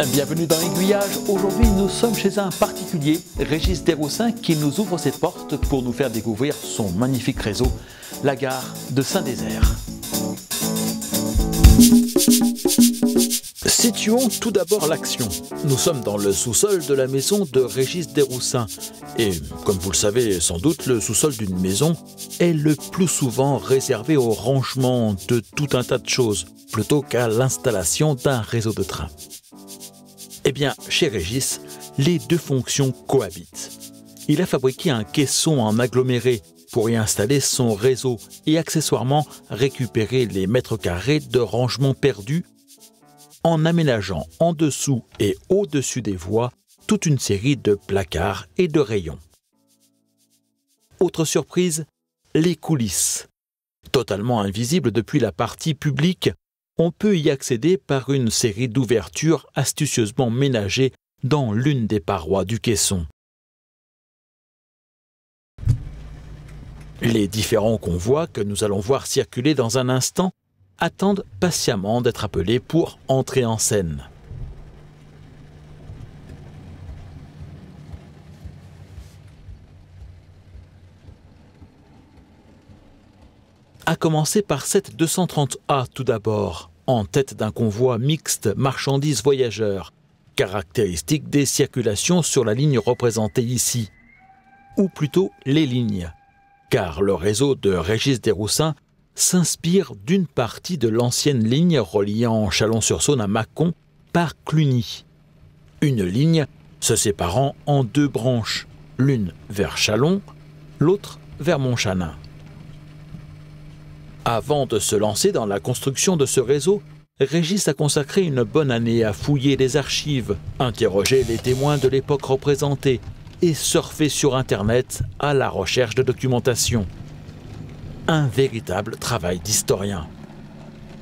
Bienvenue dans l'Aiguillage. Aujourd'hui, nous sommes chez un particulier, Régis Desroussins, qui nous ouvre ses portes pour nous faire découvrir son magnifique réseau, la gare de Saint-Désert. Situons tout d'abord l'action. Nous sommes dans le sous-sol de la maison de Régis Desroussins. Et comme vous le savez sans doute, le sous-sol d'une maison est le plus souvent réservé au rangement de tout un tas de choses, plutôt qu'à l'installation d'un réseau de train. Eh bien, chez Régis, les deux fonctions cohabitent. Il a fabriqué un caisson en aggloméré pour y installer son réseau et accessoirement récupérer les mètres carrés de rangement perdus en aménageant en dessous et au-dessus des voies toute une série de placards et de rayons. Autre surprise, les coulisses. Totalement invisibles depuis la partie publique, on peut y accéder par une série d'ouvertures astucieusement ménagées dans l'une des parois du caisson. Les différents convois que nous allons voir circuler dans un instant attendent patiemment d'être appelés pour entrer en scène. À commencer par cette 230A tout d'abord, en tête d'un convoi mixte marchandises-voyageurs, caractéristique des circulations sur la ligne représentée ici, ou plutôt les lignes, car le réseau de Régis Desroussins s'inspire d'une partie de l'ancienne ligne reliant Chalon-sur-Saône à Mâcon par Cluny. Une ligne se séparant en deux branches, l'une vers Chalon, l'autre vers Montchanin. Avant de se lancer dans la construction de ce réseau, Régis a consacré une bonne année à fouiller les archives, interroger les témoins de l'époque représentée et surfer sur Internet à la recherche de documentation. Un véritable travail d'historien.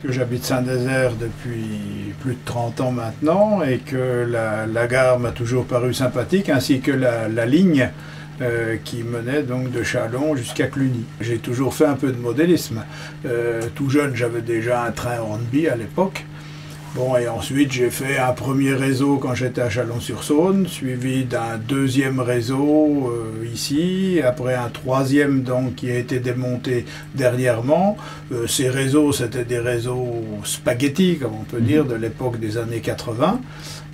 Que j'habite Saint-Désert depuis plus de 30 ans maintenant et que la gare m'a toujours paru sympathique, ainsi que la ligne qui menait donc de Chalon jusqu'à Cluny. J'ai toujours fait un peu de modélisme. Tout jeune, j'avais déjà un train Hornby à l'époque. Bon, et ensuite j'ai fait un premier réseau quand j'étais à Chalon-sur-Saône, suivi d'un deuxième réseau ici, après un troisième donc qui a été démonté dernièrement. Ces réseaux, c'était des réseaux spaghetti, comme on peut dire, de l'époque des années 80.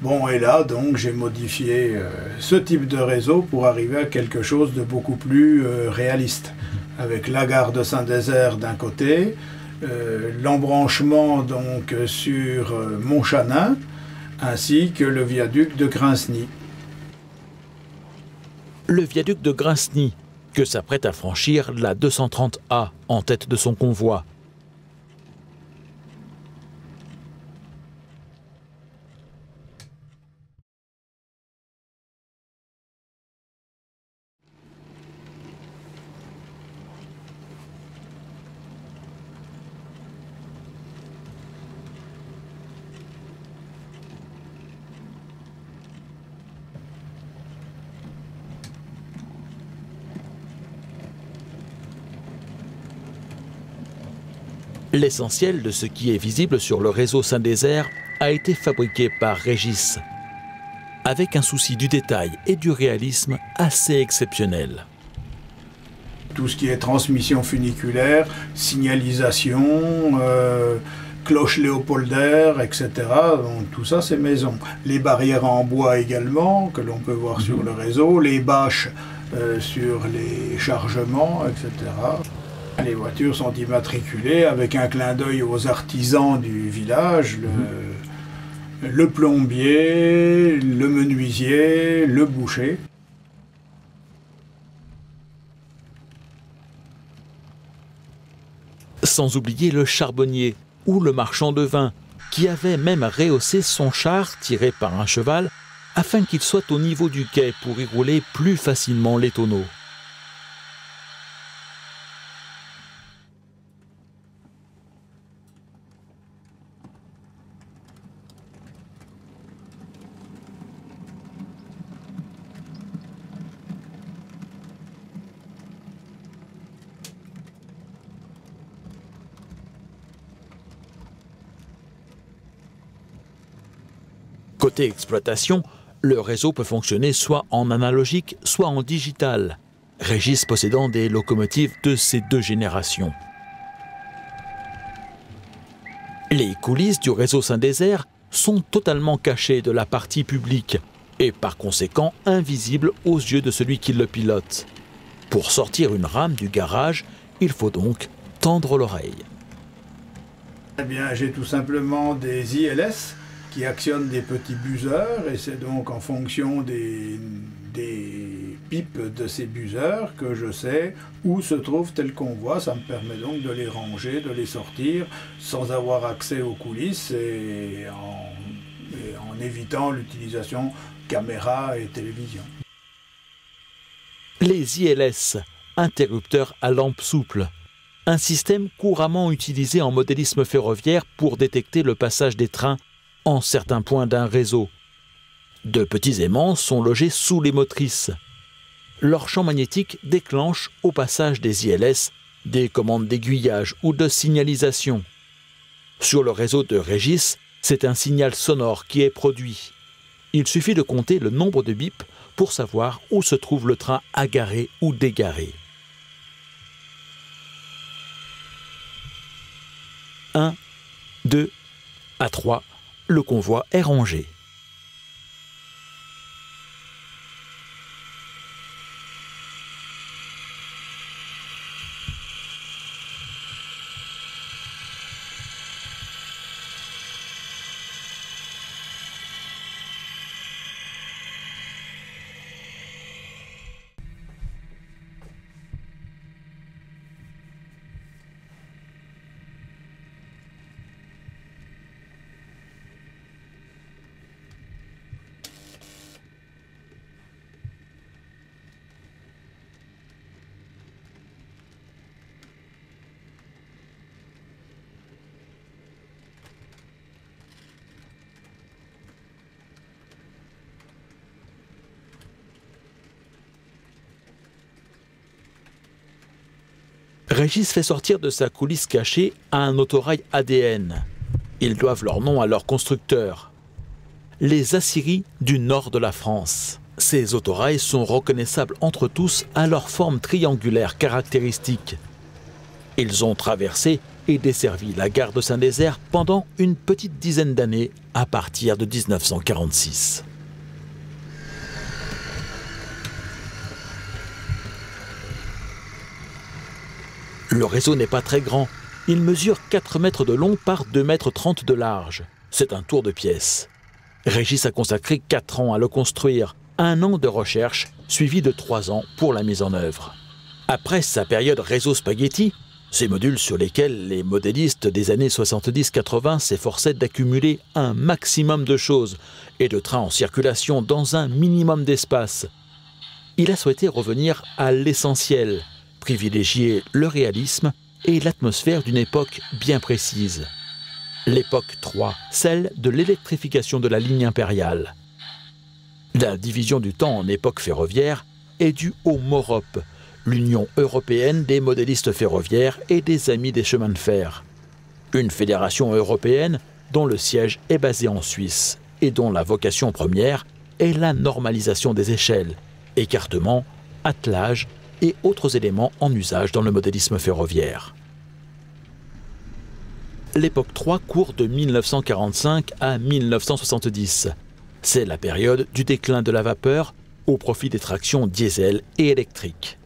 Bon, et là donc j'ai modifié ce type de réseau pour arriver à quelque chose de beaucoup plus réaliste, avec la gare de Saint-Désert d'un côté, l'embranchement donc sur Montchanin, ainsi que le viaduc de Grinceny. Le viaduc de Grinceny, que s'apprête à franchir la 230A en tête de son convoi. L'essentiel de ce qui est visible sur le réseau Saint-Désert a été fabriqué par Régis, avec un souci du détail et du réalisme assez exceptionnel. Tout ce qui est transmission funiculaire, signalisation, cloche léopoldaire, etc. Donc, tout ça, c'est maison. Les barrières en bois également, que l'on peut voir sur le réseau, les bâches sur les chargements, etc. Les voitures sont immatriculées avec un clin d'œil aux artisans du village, le plombier, le menuisier, le boucher. Sans oublier le charbonnier ou le marchand de vin, qui avait même rehaussé son char tiré par un cheval afin qu'il soit au niveau du quai pour y rouler plus facilement les tonneaux. Côté exploitation, le réseau peut fonctionner soit en analogique, soit en digital, Régis possédant des locomotives de ces deux générations. Les coulisses du réseau Saint-Désert sont totalement cachées de la partie publique et par conséquent invisibles aux yeux de celui qui le pilote. Pour sortir une rame du garage, il faut donc tendre l'oreille. Eh bien, j'ai tout simplement des ILS qui actionnent des petits buzzers et c'est donc en fonction des pipes de ces buzzers que je sais où se trouve tel convoi. Ça me permet donc de les ranger, de les sortir sans avoir accès aux coulisses et en évitant l'utilisation caméra et télévision. Les ILS, interrupteurs à lampe souple, un système couramment utilisé en modélisme ferroviaire pour détecter le passage des trains en certains points d'un réseau. De petits aimants sont logés sous les motrices. Leur champ magnétique déclenche au passage des ILS des commandes d'aiguillage ou de signalisation. Sur le réseau de Régis, c'est un signal sonore qui est produit. Il suffit de compter le nombre de bips pour savoir où se trouve le train agarré ou dégaré. 1, 2, à 3, le convoi est rangé. Régis fait sortir de sa coulisse cachée un autorail ADN. Ils doivent leur nom à leur constructeur. Les Aciries du nord de la France. Ces autorails sont reconnaissables entre tous à leur forme triangulaire caractéristique. Ils ont traversé et desservi la gare de Saint-Désert pendant une petite dizaine d'années à partir de 1946. Le réseau n'est pas très grand. Il mesure 4 mètres de long par 2 mètres 30 de large. C'est un tour de pièce. Régis a consacré 4 ans à le construire, 1 an de recherche, suivi de 3 ans pour la mise en œuvre. Après sa période réseau spaghetti, ces modules sur lesquels les modélistes des années 70-80 s'efforçaient d'accumuler un maximum de choses et de trains en circulation dans un minimum d'espace, il a souhaité revenir à l'essentiel, privilégier le réalisme et l'atmosphère d'une époque bien précise. L'époque 3, celle de l'électrification de la ligne impériale. La division du temps en époque ferroviaire est due au MOROP, l'Union européenne des modélistes ferroviaires et des amis des chemins de fer. Une fédération européenne dont le siège est basé en Suisse et dont la vocation première est la normalisation des échelles, écartement, attelage et autres éléments en usage dans le modélisme ferroviaire. L'époque 3 court de 1945 à 1970. C'est la période du déclin de la vapeur au profit des tractions diesel et électriques.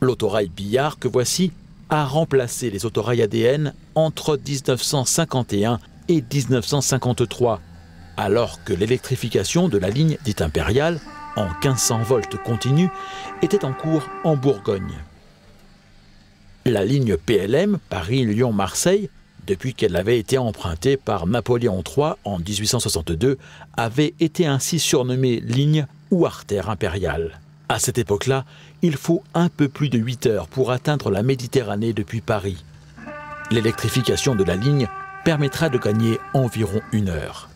L'autorail Billard que voici a remplacé les autorails ADN entre 1951 et 1953, alors que l'électrification de la ligne dite impériale, en 1500 volts continu, était en cours en Bourgogne. La ligne PLM, Paris-Lyon-Marseille, depuis qu'elle avait été empruntée par Napoléon III en 1862, avait été ainsi surnommée ligne ou artère impériale. À cette époque-là, il faut un peu plus de 8 heures pour atteindre la Méditerranée depuis Paris. L'électrification de la ligne permettra de gagner environ 1 heure.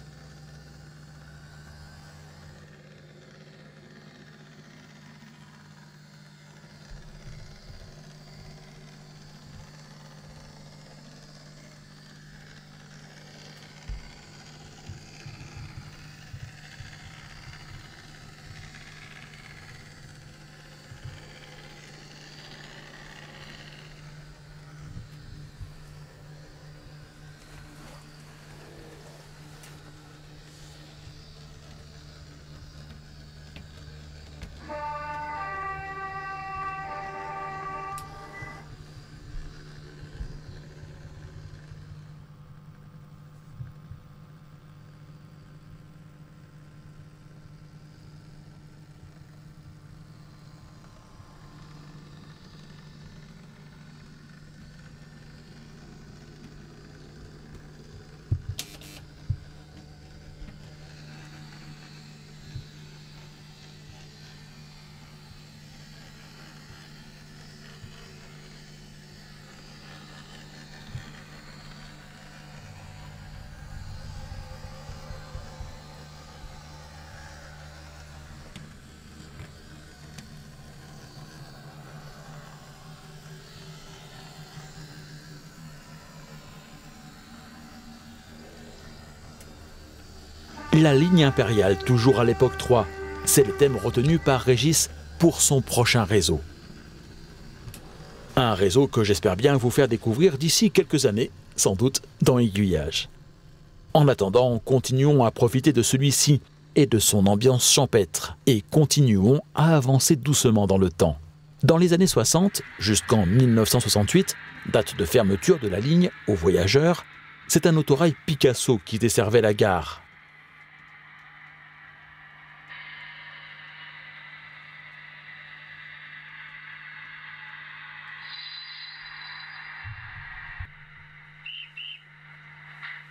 La ligne impériale, toujours à l'époque 3, c'est le thème retenu par Régis pour son prochain réseau. Un réseau que j'espère bien vous faire découvrir d'ici quelques années, sans doute dans Aiguillage. En attendant, continuons à profiter de celui-ci et de son ambiance champêtre, et continuons à avancer doucement dans le temps. Dans les années 60, jusqu'en 1968, date de fermeture de la ligne aux voyageurs, c'est un autorail Picasso qui desservait la gare.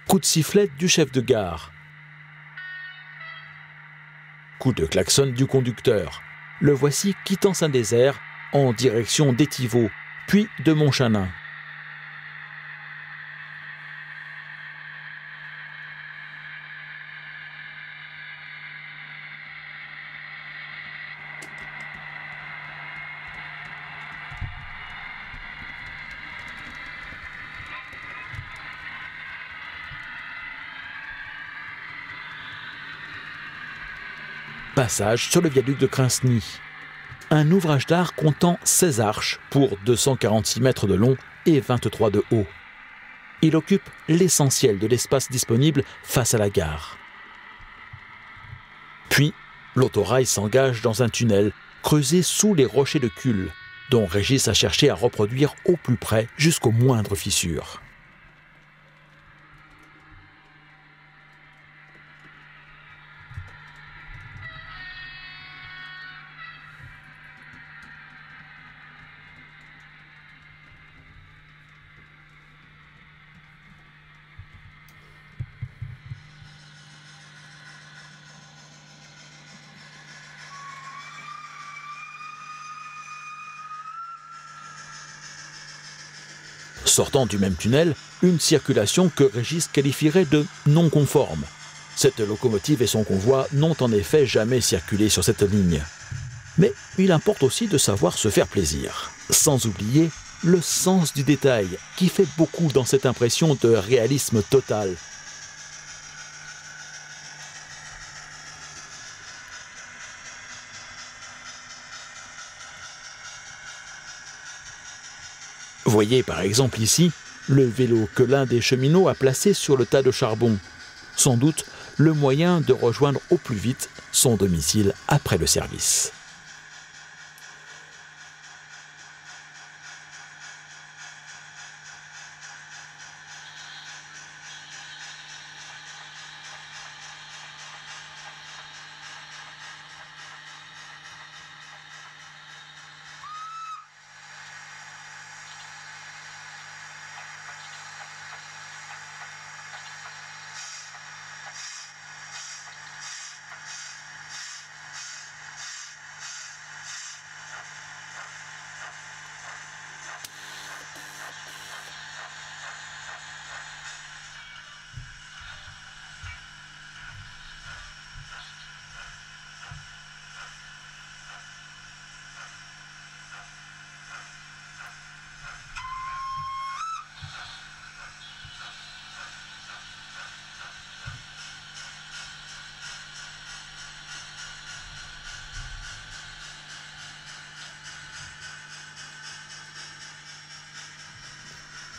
Coup de sifflet du chef de gare. Coup de klaxon du conducteur. Le voici quittant Saint-Désert en direction d'Étiveau, puis de Montchanin. Passage sur le viaduc de Crinceny. Un ouvrage d'art comptant 16 arches pour 246 mètres de long et 23 de haut. Il occupe l'essentiel de l'espace disponible face à la gare. Puis, l'autorail s'engage dans un tunnel creusé sous les rochers de Cules, dont Régis a cherché à reproduire au plus près jusqu'aux moindres fissures. Sortant du même tunnel, une circulation que Régis qualifierait de non conforme. Cette locomotive et son convoi n'ont en effet jamais circulé sur cette ligne. Mais il importe aussi de savoir se faire plaisir, sans oublier le sens du détail qui fait beaucoup dans cette impression de réalisme total. Voyez par exemple ici le vélo que l'un des cheminots a placé sur le tas de charbon. Sans doute le moyen de rejoindre au plus vite son domicile après le service.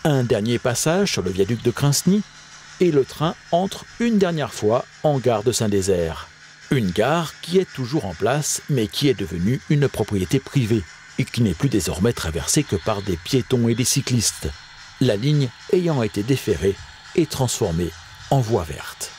Un dernier passage sur le viaduc de Crinceny et le train entre une dernière fois en gare de Saint-Désert. Une gare qui est toujours en place mais qui est devenue une propriété privée et qui n'est plus désormais traversée que par des piétons et des cyclistes, la ligne ayant été déferrée et transformée en voie verte.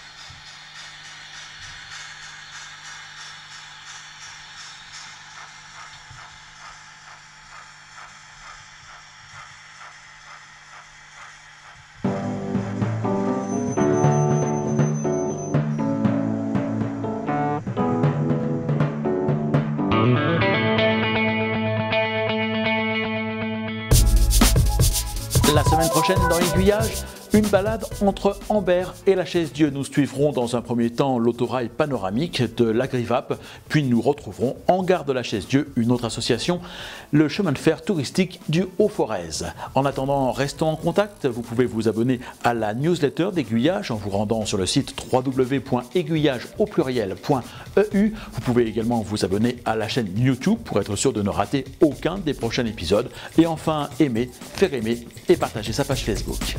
La semaine prochaine dans Aiguillage, Une balade entre Ambert et la Chaise-Dieu. Nous suivrons dans un premier temps l'autorail panoramique de l'Agrivap, puis nous retrouverons en gare de la Chaise-Dieu une autre association, le chemin de fer touristique du Haut-Forez. En attendant, restons en contact. Vous pouvez vous abonner à la newsletter d'Aiguillage en vous rendant sur le site www.aiguillage.eu. Vous pouvez également vous abonner à la chaîne YouTube pour être sûr de ne rater aucun des prochains épisodes. Et enfin, aimer, faire aimer et partager sa page Facebook.